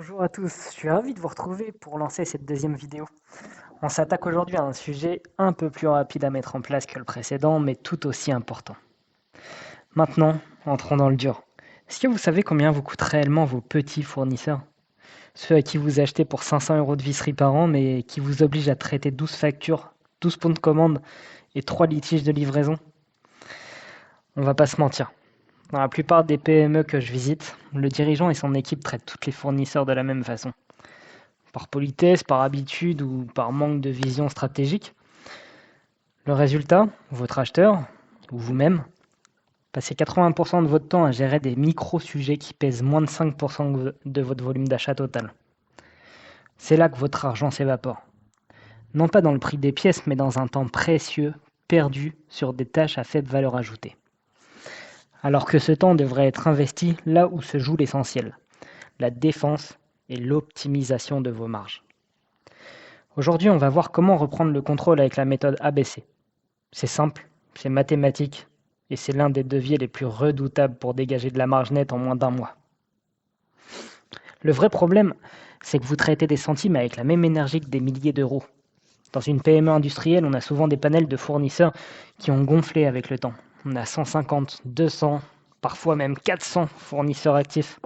Bonjour à tous, je suis ravi de vous retrouver pour lancer cette deuxième vidéo. On s'attaque aujourd'hui à un sujet un peu plus rapide à mettre en place que le précédent, mais tout aussi important. Maintenant, entrons dans le dur. Est-ce que vous savez combien vous coûtent réellement vos petits fournisseurs? Ceux à qui vous achetez pour 500 euros de visserie par an, mais qui vous obligent à traiter 12 factures, 12 points de commande et 3 litiges de livraison? On va pas se mentir. Dans la plupart des PME que je visite, le dirigeant et son équipe traitent tous les fournisseurs de la même façon. Par politesse, par habitude ou par manque de vision stratégique. Le résultat, votre acheteur, ou vous-même, passez 80% de votre temps à gérer des micro-sujets qui pèsent moins de 5% de votre volume d'achat total. C'est là que votre argent s'évapore. Non pas dans le prix des pièces, mais dans un temps précieux perdu sur des tâches à faible valeur ajoutée. Alors que ce temps devrait être investi là où se joue l'essentiel, la défense et l'optimisation de vos marges. Aujourd'hui, on va voir comment reprendre le contrôle avec la méthode ABC. C'est simple, c'est mathématique, et c'est l'un des leviers les plus redoutables pour dégager de la marge nette en moins d'un mois. Le vrai problème, c'est que vous traitez des centimes avec la même énergie que des milliers d'euros. Dans une PME industrielle, on a souvent des panels de fournisseurs qui ont gonflé avec le temps. On a 150, 200, parfois même 400 fournisseurs actifs.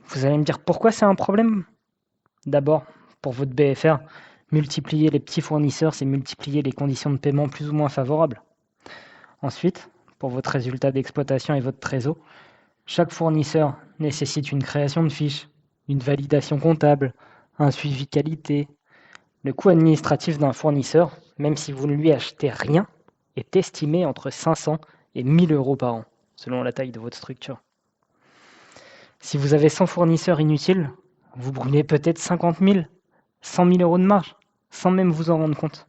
Vous allez me dire pourquoi c'est un problème? D'abord, pour votre BFR, multiplier les petits fournisseurs, c'est multiplier les conditions de paiement plus ou moins favorables. Ensuite, pour votre résultat d'exploitation et votre trésor, chaque fournisseur nécessite une création de fiche, une validation comptable, un suivi qualité. Le coût administratif d'un fournisseur, même si vous ne lui achetez rien, est estimé entre 500 et 1000 euros par an, selon la taille de votre structure. Si vous avez 100 fournisseurs inutiles, vous brûlez peut-être 50 000, 100 000 euros de marge, sans même vous en rendre compte.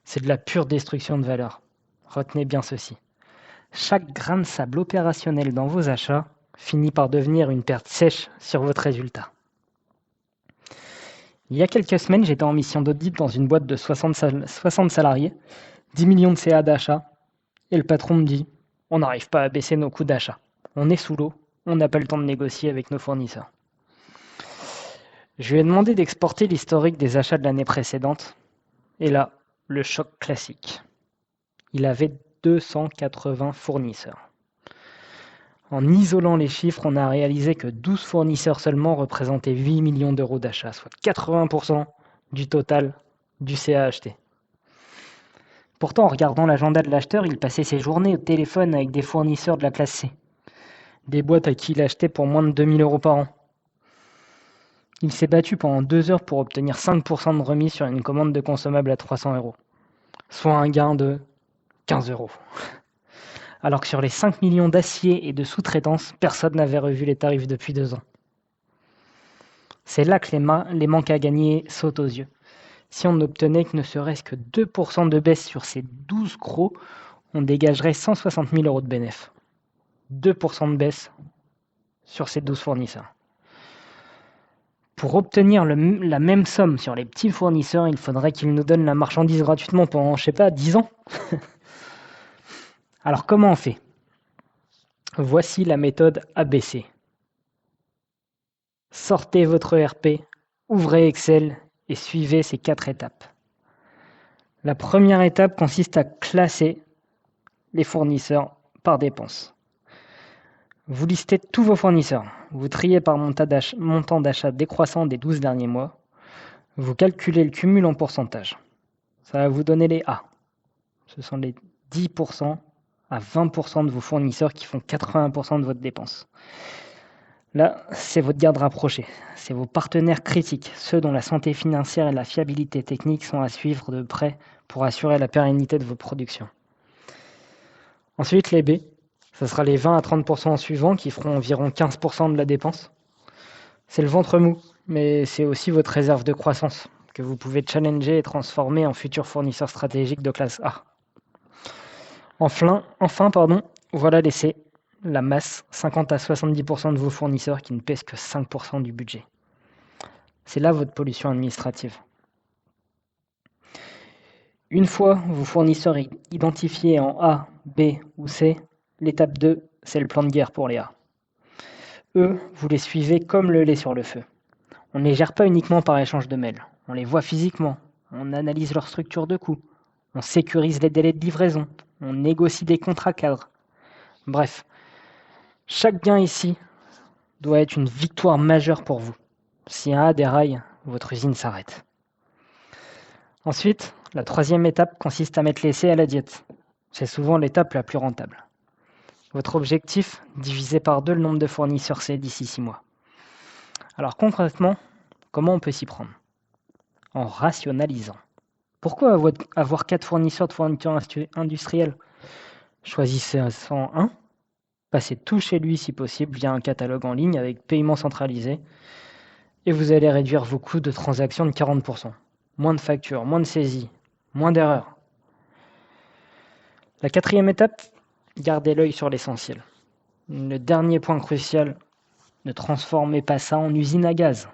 C'est de la pure destruction de valeur. Retenez bien ceci. Chaque grain de sable opérationnel dans vos achats finit par devenir une perte sèche sur votre résultat. Il y a quelques semaines, j'étais en mission d'audit dans une boîte de 60 salariés, 10 millions de CA d'achat, et le patron me dit « On n'arrive pas à baisser nos coûts d'achat. On est sous l'eau, on n'a pas le temps de négocier avec nos fournisseurs. » Je lui ai demandé d'exporter l'historique des achats de l'année précédente, et là, le choc classique. Il avait 280 fournisseurs. En isolant les chiffres, on a réalisé que 12 fournisseurs seulement représentaient 8 millions d'euros d'achats, soit 80% du total du CA acheté. Pourtant, en regardant l'agenda de l'acheteur, il passait ses journées au téléphone avec des fournisseurs de la classe C, des boîtes à qui il achetait pour moins de 2000 euros par an. Il s'est battu pendant 2 heures pour obtenir 5% de remise sur une commande de consommable à 300 euros, soit un gain de 15 euros. Alors que sur les 5 millions d'aciers et de sous-traitance, personne n'avait revu les tarifs depuis 2 ans. C'est là que les manques à gagner sautent aux yeux. Si on n'obtenait que ne serait-ce que 2% de baisse sur ces 12 gros, on dégagerait 160 000 euros de bénéfice. 2% de baisse sur ces 12 fournisseurs. Pour obtenir la même somme sur les petits fournisseurs, il faudrait qu'ils nous donnent la marchandise gratuitement pendant, 10 ans. Alors comment on fait? Voici la méthode ABC. Sortez votre ERP, ouvrez Excel et suivez ces 4 étapes. La première étape consiste à classer les fournisseurs par dépenses. Vous listez tous vos fournisseurs. Vous triez par montant d'achat décroissant des 12 derniers mois. Vous calculez le cumul en pourcentage. Ça va vous donner les A. Ce sont les 10% à 20% de vos fournisseurs qui font 80% de votre dépense. Là, c'est votre garde rapprochée. C'est vos partenaires critiques, ceux dont la santé financière et la fiabilité technique sont à suivre de près pour assurer la pérennité de vos productions. Ensuite, les B, ce sera les 20 à 30% suivants qui feront environ 15% de la dépense. C'est le ventre mou, mais c'est aussi votre réserve de croissance que vous pouvez challenger et transformer en futur fournisseur stratégique de classe A. Enfin, voilà les C, la masse, 50 à 70% de vos fournisseurs qui ne pèsent que 5% du budget. C'est là votre pollution administrative. Une fois vos fournisseurs identifiés en A, B ou C, l'étape 2, c'est le plan de guerre pour les A. Eux, vous les suivez comme le lait sur le feu. On ne les gère pas uniquement par échange de mails. On les voit physiquement. On analyse leur structure de coût. On sécurise les délais de livraison. On négocie des contrats cadres. Bref, chaque gain ici doit être une victoire majeure pour vous. Si un A déraille, votre usine s'arrête. Ensuite, la troisième étape consiste à mettre l'essai à la diète. C'est souvent l'étape la plus rentable. Votre objectif, diviser par 2 le nombre de fournisseurs C d'ici 6 mois. Alors concrètement, comment on peut s'y prendre? En rationalisant. Pourquoi avoir 4 fournisseurs de fourniture industrielle? Choisissez-en un, passez tout chez lui si possible via un catalogue en ligne avec paiement centralisé et vous allez réduire vos coûts de transaction de 40%. Moins de factures, moins de saisies, moins d'erreurs. La quatrième étape, gardez l'œil sur l'essentiel. Le dernier point crucial, ne transformez pas ça en usine à gaz.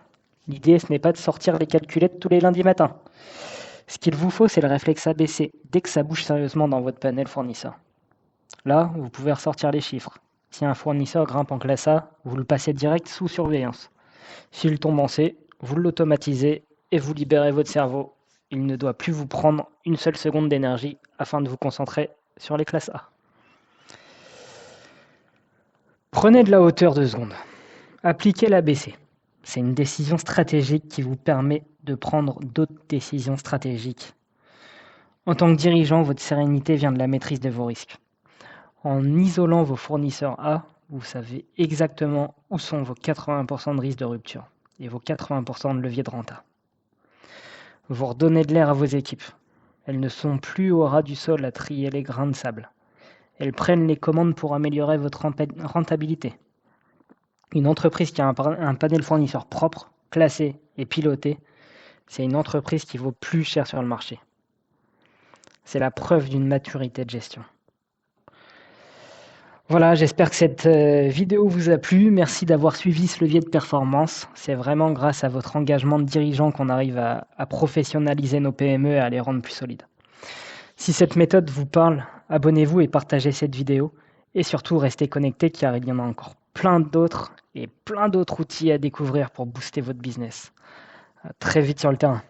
L'idée, ce n'est pas de sortir les calculettes tous les lundis matins. Ce qu'il vous faut, c'est le réflexe ABC dès que ça bouge sérieusement dans votre panel fournisseur. Là, vous pouvez ressortir les chiffres. Si un fournisseur grimpe en classe A, vous le passez direct sous surveillance. S'il tombe en C, vous l'automatisez et vous libérez votre cerveau. Il ne doit plus vous prendre une seule seconde d'énergie afin de vous concentrer sur les classes A. Prenez de la hauteur 2 secondes. Appliquez l'ABC. C'est une décision stratégique qui vous permet de prendre d'autres décisions stratégiques. En tant que dirigeant, votre sérénité vient de la maîtrise de vos risques. En isolant vos fournisseurs A, vous savez exactement où sont vos 80% de risques de rupture et vos 80% de levier de renta. Vous redonnez de l'air à vos équipes. Elles ne sont plus au ras du sol à trier les grains de sable. Elles prennent les commandes pour améliorer votre rentabilité. Une entreprise qui a un panel fournisseur propre, classé et piloté, c'est une entreprise qui vaut plus cher sur le marché. C'est la preuve d'une maturité de gestion. Voilà, j'espère que cette vidéo vous a plu. Merci d'avoir suivi ce levier de performance. C'est vraiment grâce à votre engagement de dirigeant qu'on arrive à professionnaliser nos PME et à les rendre plus solides. Si cette méthode vous parle, abonnez-vous et partagez cette vidéo. Et surtout, restez connectés car il y en a encore plein d'autres outils à découvrir pour booster votre business. À très vite sur le terrain.